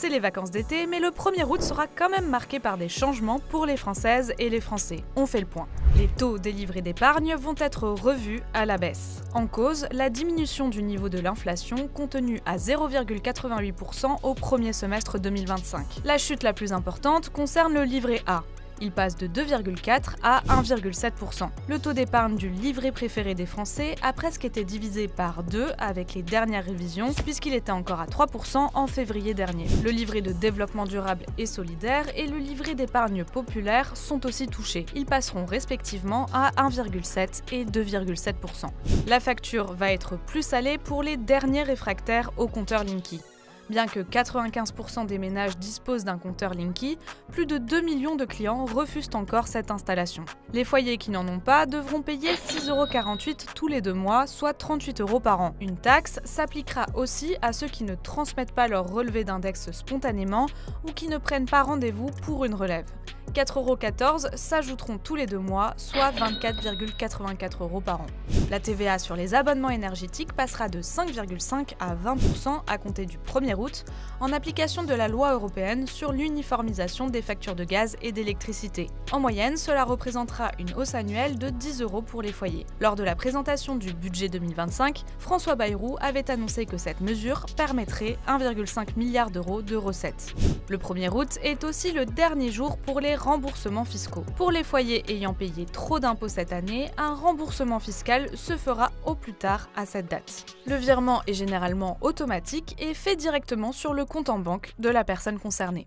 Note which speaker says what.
Speaker 1: C'est les vacances d'été, mais le 1er août sera quand même marqué par des changements pour les Françaises et les Français. On fait le point. Les taux des livrets d'épargne vont être revus à la baisse. En cause, la diminution du niveau de l'inflation contenue à 0,88% au premier semestre 2025. La chute la plus importante concerne le livret A. Il passe de 2,4 à 1,7%. Le taux d'épargne du livret préféré des Français a presque été divisé par 2 avec les dernières révisions, puisqu'il était encore à 3% en février dernier. Le livret de développement durable et solidaire et le livret d'épargne populaire sont aussi touchés. Ils passeront respectivement à 1,7 et 2,7%. La facture va être plus salée pour les derniers réfractaires au compteur Linky. Bien que 95% des ménages disposent d'un compteur Linky, plus de 2 millions de clients refusent encore cette installation. Les foyers qui n'en ont pas devront payer 6,48 € tous les 2 mois, soit 38 € par an. Une taxe s'appliquera aussi à ceux qui ne transmettent pas leur relevé d'index spontanément ou qui ne prennent pas rendez-vous pour une relève. 4,14 € s'ajouteront tous les 2 mois, soit 24,84 € par an. La TVA sur les abonnements énergétiques passera de 5,5 à 20% à compter du 1er août, en application de la loi européenne sur l'uniformisation des factures de gaz et d'électricité. En moyenne, cela représentera une hausse annuelle de 10 € pour les foyers. Lors de la présentation du budget 2025, François Bayrou avait annoncé que cette mesure permettrait 1,5 milliard d'euros de recettes. Le 1er août est aussi le dernier jour pour les remboursements fiscaux. Pour les foyers ayant payé trop d'impôts cette année, un remboursement fiscal se fera au plus tard à cette date. Le virement est généralement automatique et fait directement sur le compte en banque de la personne concernée.